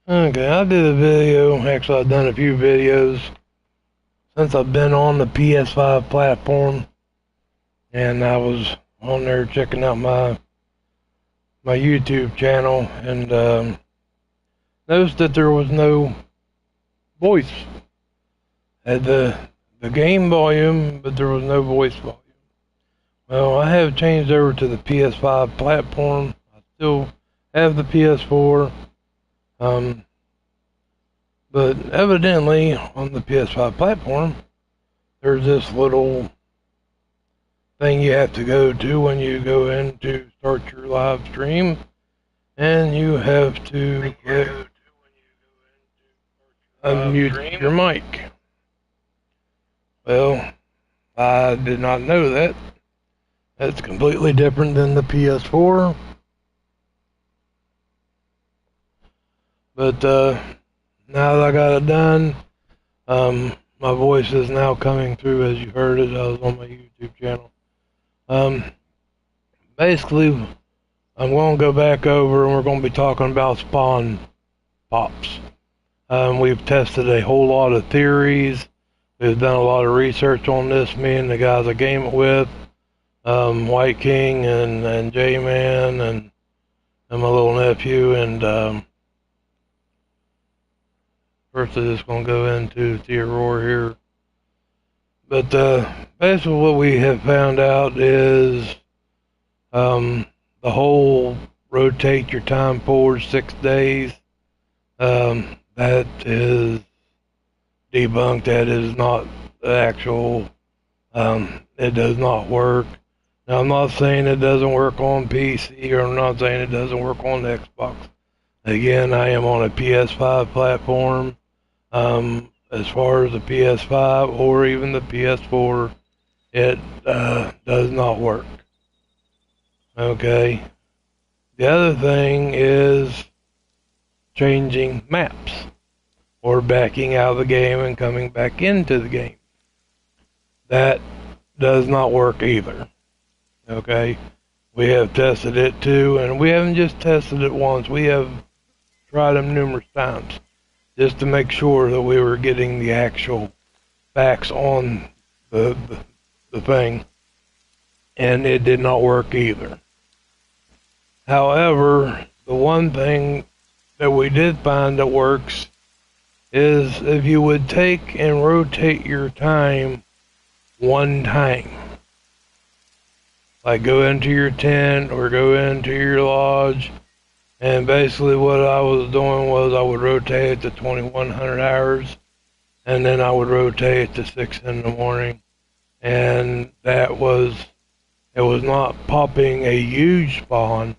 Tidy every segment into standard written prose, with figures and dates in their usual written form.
Okay, I did a video. Actually, I've done a few videos since I've been on the PS5 platform, and I was on there checking out my YouTube channel, and noticed that there was no voice. Had the game volume, but there was no voice volume. Well, I have changed over to the PS5 platform. I still have the PS4. Um, But evidently on the PS5 platform, there's this little thing you have to go to when you go in to start your live stream, and you have to unmute your mic. Well, I did not know that. That's completely different than the PS4. But now that I got it done, my voice is now coming through as you heard it. I was on my YouTube channel. Um, Basically, I'm going to go back over and we're going to be talking about spawn pops. We've tested a whole lot of theories. We've done a lot of research on this, me and the guys I game it with, White King and J-Man and my little nephew. And first I'm just going to go into Theorore here. But basically what we have found out is the whole rotate your time forward 6 days. That is debunked. That is not the actual. It does not work. Now, I'm not saying it doesn't work on PC, or I'm not saying it doesn't work on the Xbox. Again, I am on a PS5 platform. As far as the PS5 or even the PS4, it does not work. Okay. The other thing is changing maps or backing out of the game and coming back into the game. That does not work either. Okay? We have tested it too, and we haven't just tested it once. We have tried them numerous times just to make sure that we were getting the actual facts on the thing, and it did not work either. However, the one thing that we did find that works is if you would take and rotate your time one time. Like go into your tent or go into your lodge, and basically what I was doing was I would rotate it to 2100 hours, and then I would rotate it to 6 in the morning, and it was not popping a huge spawn.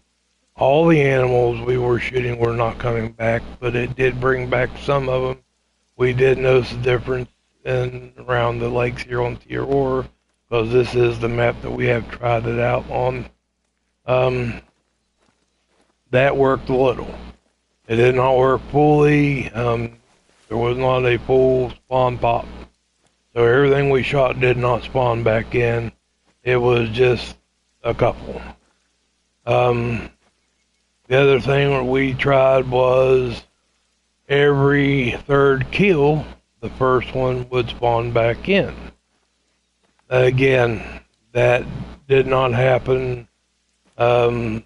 All the animals we were shooting were not coming back, but it did bring back some of them. We did notice the difference in around the lakes here on Theorore, because this is the map that we have tried it out on. That worked a little. It did not work fully. There was not a full spawn pop. So everything we shot did not spawn back in. It was just a couple. The other thing that we tried was every third kill, the first one would spawn back in. Again, that did not happen. Again,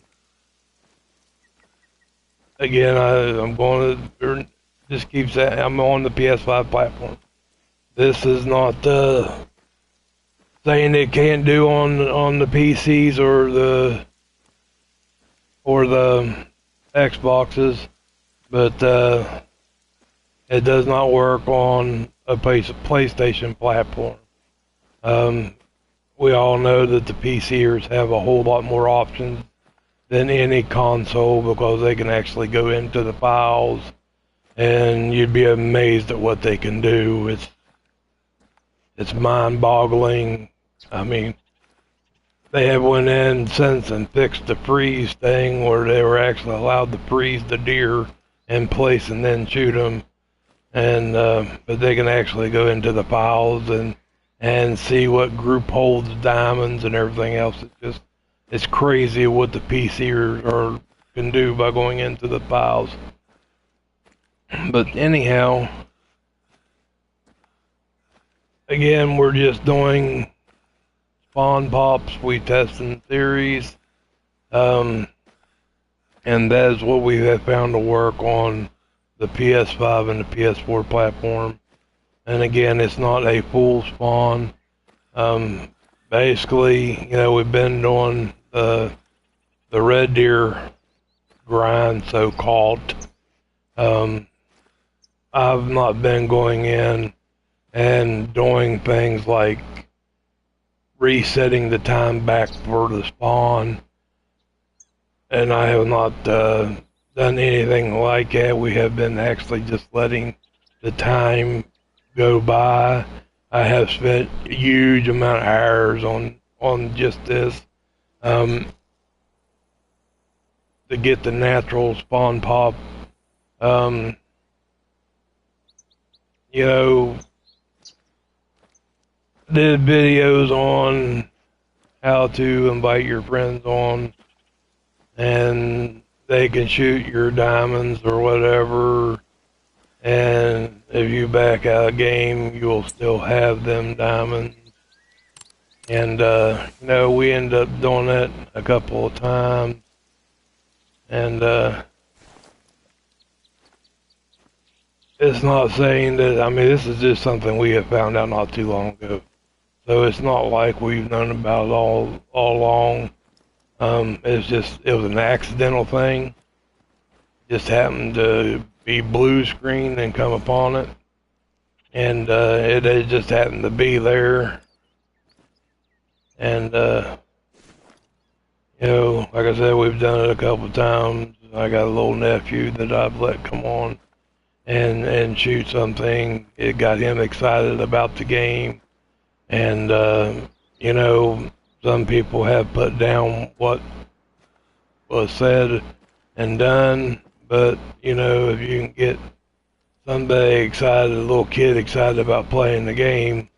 I'm going to just keep saying I'm on the PS5 platform. This is not saying it can't do on the PCs or the Xboxes, but it does not work on a PlayStation platform. We all know that the PCers have a whole lot more options than any console because they can actually go into the files, and you'd be amazed at what they can do. It's mind-boggling. I mean, they have went in since and fixed the freeze thing where they were actually allowed to freeze the deer in place and then shoot them. And but they can actually go into the files and see what group holds diamonds and everything else. It's crazy what the PC can do by going into the files. But anyhow, again, we're just doing spawn pops. We testing theories. And that is what we have found to work on the PS5 and the PS4 platform. And again, it's not a full spawn. Basically, we've been doing the red deer grind, so called. I've not been going in and doing things like resetting the time back for the spawn, and I have not done anything like that. We have been actually just letting the time go by. I have spent a huge amount of hours on just this to get the natural spawn pop. Um, did videos on how to invite your friends on, and they can shoot your diamonds or whatever, and if you back out a game, you'll still have them diamonds. And we end up doing that a couple of times, and it's not saying that, I mean, this is just something we have found out not too long ago. So it's not like we've known about it all along. It was an accidental thing. Just happened to be blue screen and come upon it. And it just happened to be there. And, like I said, we've done it a couple of times. I got a little nephew that I've let come on and shoot something. It got him excited about the game. And, some people have put down what was said and done, but, if you can get somebody excited, a little kid excited about playing the game,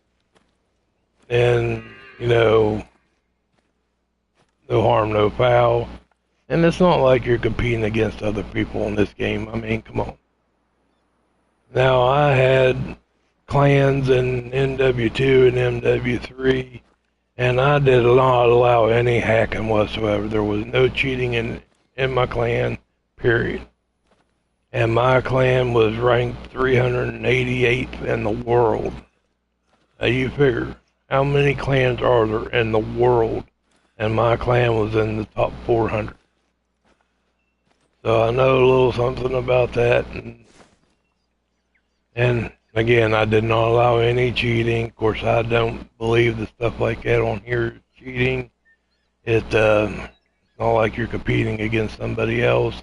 then, no harm, no foul. And it's not like you're competing against other people in this game. I mean, come on. Now, I had clans in MW2 and MW3, and I did not allow any hacking whatsoever. There was no cheating in my clan, period. And my clan was ranked 388th in the world. Now you figure, how many clans are there in the world? And my clan was in the top 400. So I know a little something about that. And again, I did not allow any cheating. Of course, I don't believe the stuff like that on here is cheating. It's not like you're competing against somebody else.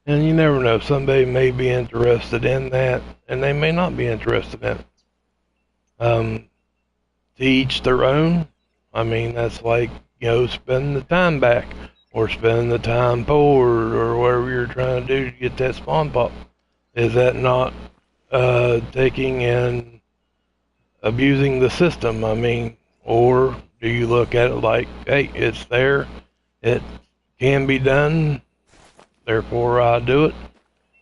And you never know, somebody may be interested in that, and they may not be interested in it. To each their own. I mean, that's like, spending the time back, or spending the time forward, or whatever you're trying to do to get that spawn pop. Is that not taking and abusing the system? I mean, or do you look at it like, hey, it's there, it can be done, therefore I do it?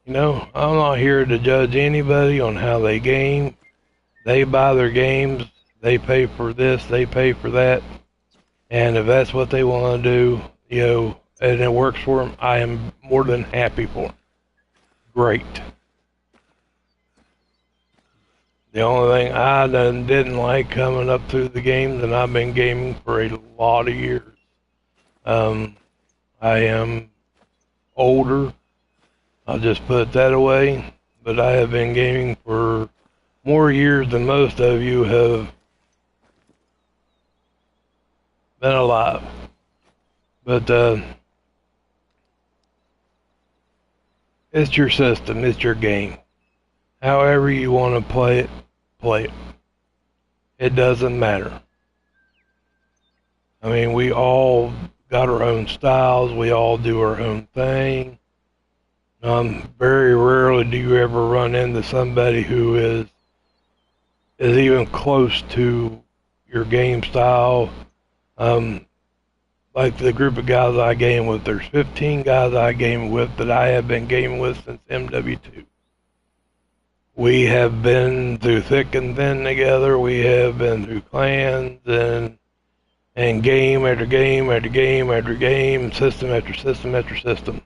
I'm not here to judge anybody on how they game. They buy their games, they pay for this, they pay for that, and if that's what they want to do, and it works for them, I am more than happy for them. Great. The only thing I didn't like coming up through the games, and I've been gaming for a lot of years. I am older. I'll just put that away. But I have been gaming for more years than most of you have been alive. But it's your system. It's your game. However you want to play it, play it. It doesn't matter. I mean, we all got our own styles. We all do our own thing. Very rarely do you ever run into somebody who is even close to your game style. Like the group of guys I game with, there's 15 guys I game with that I have been gaming with since MW2. we have been through thick and thin together. We have been through clans and game after game after game after game, system after system after system.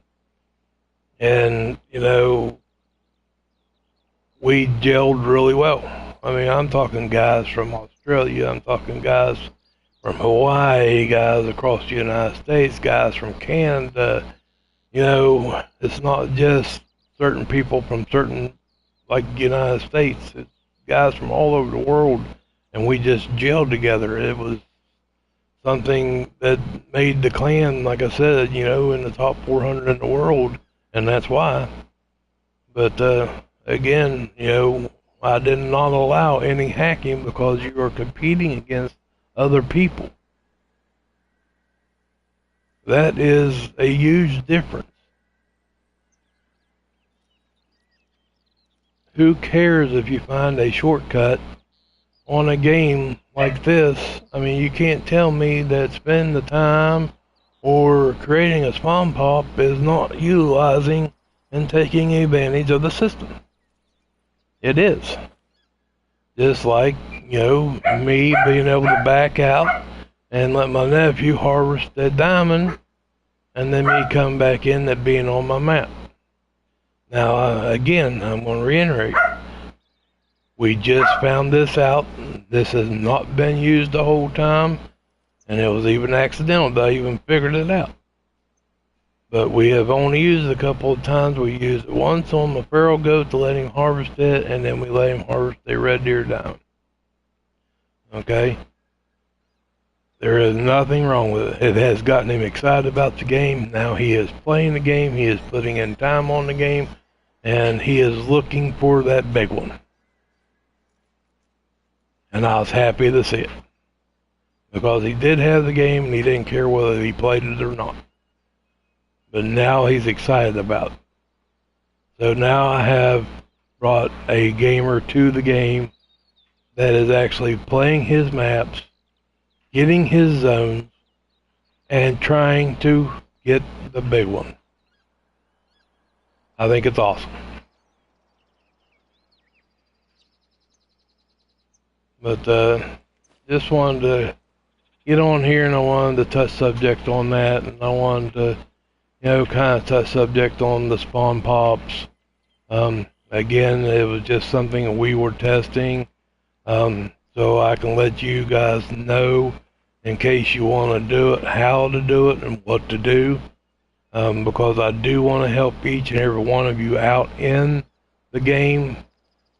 And, you know, we gelled really well. I mean, I'm talking guys from Australia, I'm talking guys from Hawaii, guys across the United States, guys from Canada. You know, it's not just certain people from certain, like, United States. It's guys from all over the world, and we just gelled together. It was something that made the clan, like I said, you know, in the top 400 in the world, and that's why. But again, you know, I did not allow any hacking because you are competing against other people. That is a huge difference. Who cares if you find a shortcut on a game like this? I mean, you can't tell me that spending the time or creating a spawn pop is not utilizing and taking advantage of the system. It is. Just like, you know, me being able to back out and let my nephew harvest that diamond, and then me come back in that being on my map. Now, again, I'm going to reiterate. We just found this out. This has not been used the whole time, and it was even accidental that I even figured it out. But we have only used it a couple of times. We used it once on the feral goat to let him harvest it, and then we let him harvest a red deer diamond. Okay? There is nothing wrong with it. It has gotten him excited about the game. Now he is playing the game. He is putting in time on the game, and he is looking for that big one. And I was happy to see it, because he did have the game and he didn't care whether he played it or not. But now he's excited about it. So now I have brought a gamer to the game that is actually playing his maps, getting his zones, and trying to get the big one. I think it's awesome. But just wanted to get on here, and I wanted to touch subject on that, and I wanted to, you know, kind of touch subject on the spawn pops. Again, it was just something we were testing, so I can let you guys know in case you want to do it, how to do it, and what to do, because I do want to help each and every one of you out in the game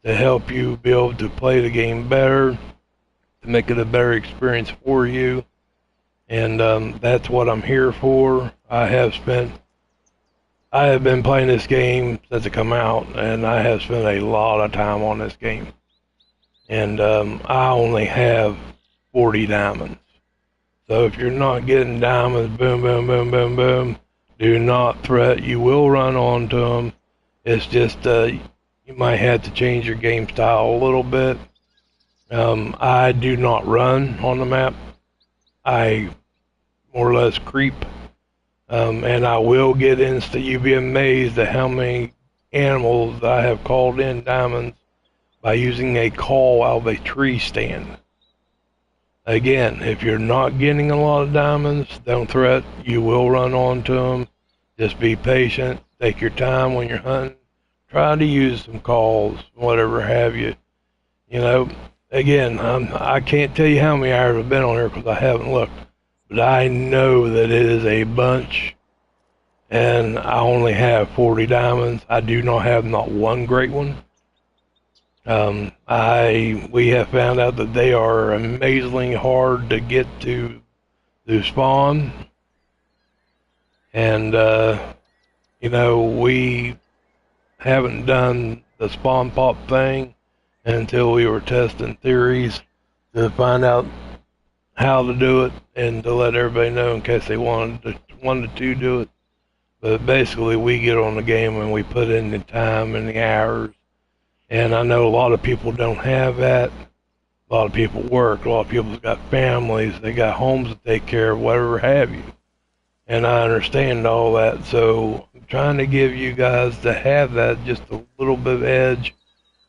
to help you be able to play the game better, to make it a better experience for you. And that's what I'm here for. I have been playing this game since it come out, and I have spent a lot of time on this game. And I only have 40 diamonds. So if you're not getting diamonds, boom, boom, boom, boom, boom, do not fret. You will run onto them. It's just you might have to change your game style a little bit. I do not run on the map. I more or less creep. And I will get insta. You'd be amazed at how many animals I have called in diamonds by using a call out of a tree stand. Again, if you're not getting a lot of diamonds, don't fret. You will run onto them. Just be patient. Take your time when you're hunting. Try to use some calls, whatever have you. You know, again, I can't tell you how many hours I've been on here because I haven't looked. But I know that it is a bunch, and I only have 40 diamonds. I do not have not one great one. We have found out that they are amazingly hard to get to spawn. And, you know, we haven't done the spawn pop thing until we were testing theories to find out how to do it and to let everybody know in case they wanted to do it. But basically, we get on the game and we put in the time and the hours. And I know a lot of people don't have that. A lot of people work. A lot of people's got families. They got homes to take care of, whatever have you. And I understand all that. So I'm trying to give you guys to have that just a little bit of edge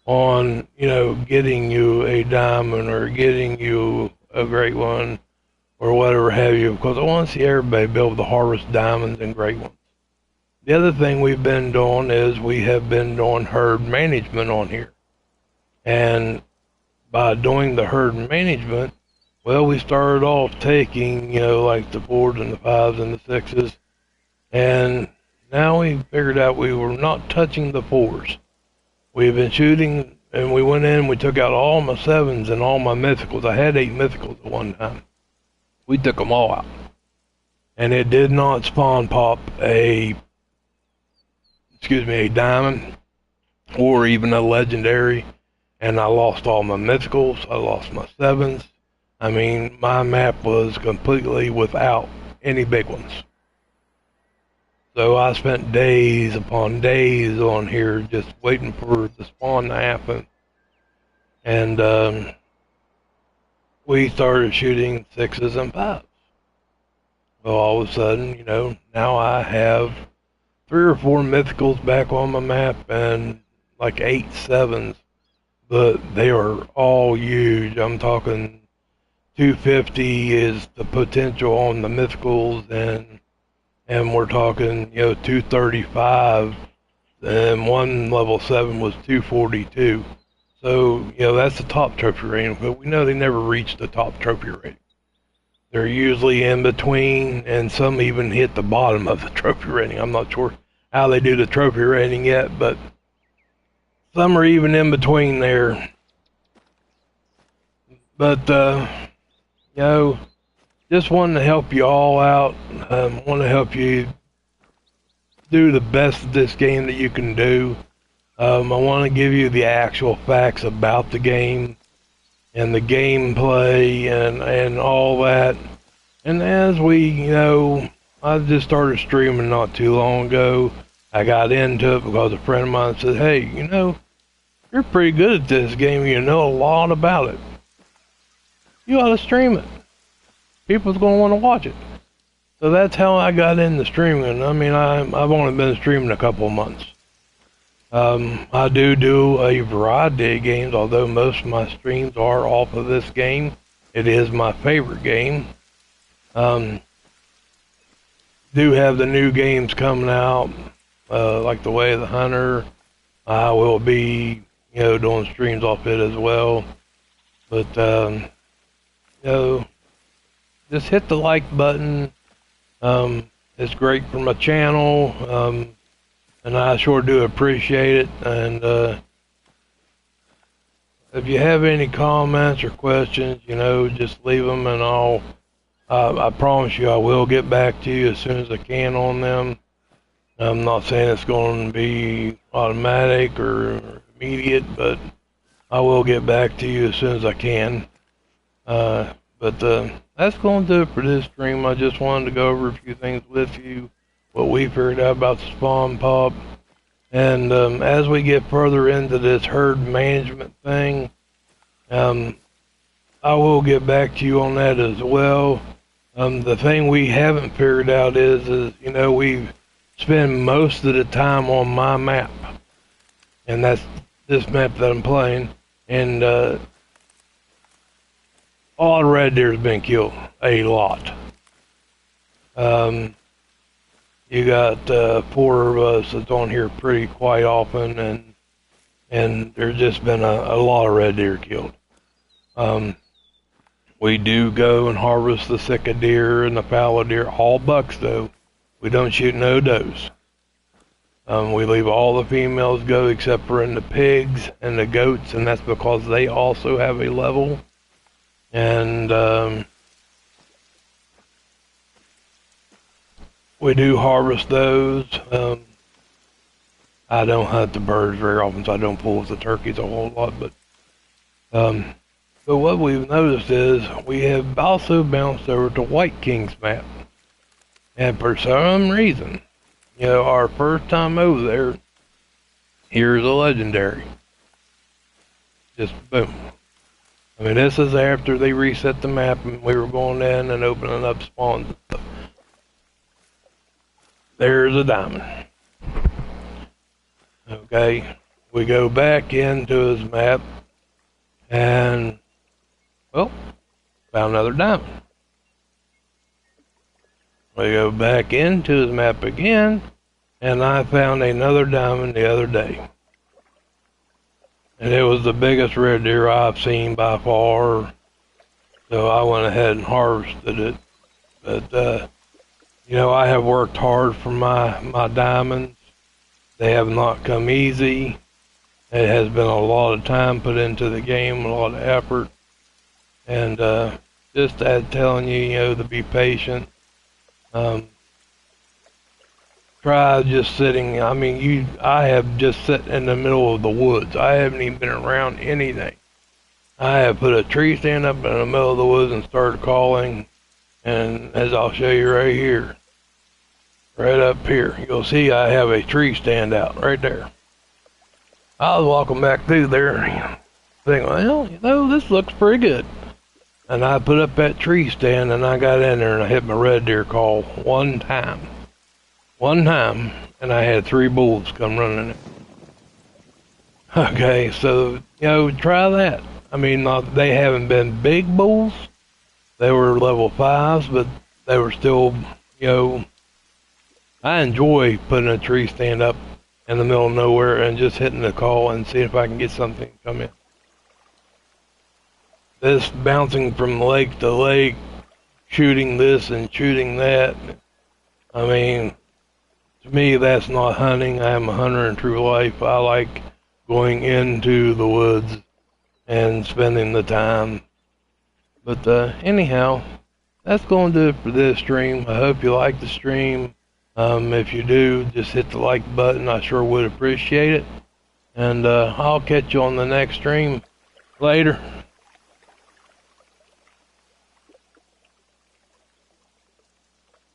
on, you know, getting you a diamond or getting you a great one or whatever have you, because I want to see everybody be able to harvest diamonds and great ones. The other thing we've been doing is we have been doing herd management on here. And by doing the herd management, well, we started off taking, you know, like the 4s and the 5s and the 6s. And now we figured out we were not touching the 4s. We've been shooting, and we went in, we took out all my 7s and all my mythicals. I had 8 mythicals at one time. We took them all out. And it did not spawn pop a diamond or even a legendary. And I lost all my mythicals. I lost my 7s. I mean, my map was completely without any big ones. So I spent days upon days on here just waiting for the spawn to happen. And we started shooting 6s and 5s. Well, all of a sudden, you know, now I have 3 or 4 mythicals back on my map and like 8 7s, but they are all huge. I'm talking 250 is the potential on the mythicals, and we're talking, you know, 235, and one level 7 was 242. So, you know, that's the top trophy rating, but we know they never reach the top trophy rating. They're usually in between, and some even hit the bottom of the trophy rating. I'm not sure how they do the trophy rating yet, but some are even in between there. But, you know, just wanting to help you all out. Want to help you do the best of this game that you can do. I want to give you the actual facts about the game and the gameplay and all that. And as we, you know, I just started streaming not too long ago. I got into it because a friend of mine said, hey, you know, you're pretty good at this game. You know a lot about it. You ought to stream it. People's going to want to watch it. So that's how I got into streaming. I mean, I've only been streaming a couple of months. I do a variety of games, although most of my streams are off of this game. It is my favorite game. Do have the new games coming out, like The Way of the Hunter. I will be, you know, doing streams off it as well. But, you know, just hit the like button. It's great for my channel, and I sure do appreciate it. And if you have any comments or questions, you know, just leave them, and I promise you I will get back to you as soon as I can on them. I'm not saying it's going to be automatic or immediate, but I will get back to you as soon as I can. But that's going to do it for this stream. I just wanted to go over a few things with you, what we figured out about the spawn pop. And as we get further into this herd management thing, I will get back to you on that as well. The thing we haven't figured out is, you know, we spend most of the time on my map. And that's this map that I'm playing. And a lot of red deer has been killed. A lot. You got 4 of us that's on here pretty quite often, and there's just been a lot of red deer killed. We do go and harvest the sick deer and the fallow deer, all bucks though. We don't shoot no does. We leave all the females go except for in the pigs and the goats, and that's because they also have a level. And we do harvest those. I don't hunt the birds very often, so I don't fool with the turkeys a whole lot. But what we've noticed is we have also bounced over to White King's map. And for some reason, you know, our first time over there, here's a legendary. Just boom. I mean, this is after they reset the map and we were going in and opening up spawns and stuff. There's a diamond. Okay. We go back into his map and, well, found another diamond. We go back into his map again, and I found another diamond the other day. And it was the biggest red deer I've seen by far. So I went ahead and harvested it. But, you know, I have worked hard for my diamonds. They have not come easy. It has been a lot of time put into the game, a lot of effort. And just telling you, you know, to be patient. Try just sitting. I mean, I have just sat in the middle of the woods. I haven't even been around anything. I have put a tree stand up in the middle of the woods and started calling. And as I'll show you right here, right up here, you'll see I have a tree stand out right there. I was walking back through there, thinking, well, you know, this looks pretty good. And I put up that tree stand, and I got in there, and I hit my red deer call one time. One time, and I had 3 bulls come running in. Okay, so, you know, try that. I mean, they haven't been big bulls. They were level 5s, but they were still, you know, I enjoy putting a tree stand up in the middle of nowhere and just hitting the call and seeing if I can get something to come in. This bouncing from lake to lake, shooting this and shooting that, I mean, to me, that's not hunting. I am a hunter in true life. I like going into the woods and spending the time. But anyhow, that's going to do it for this stream. I hope you like the stream. If you do, just hit the like button. I sure would appreciate it. And I'll catch you on the next stream. Later.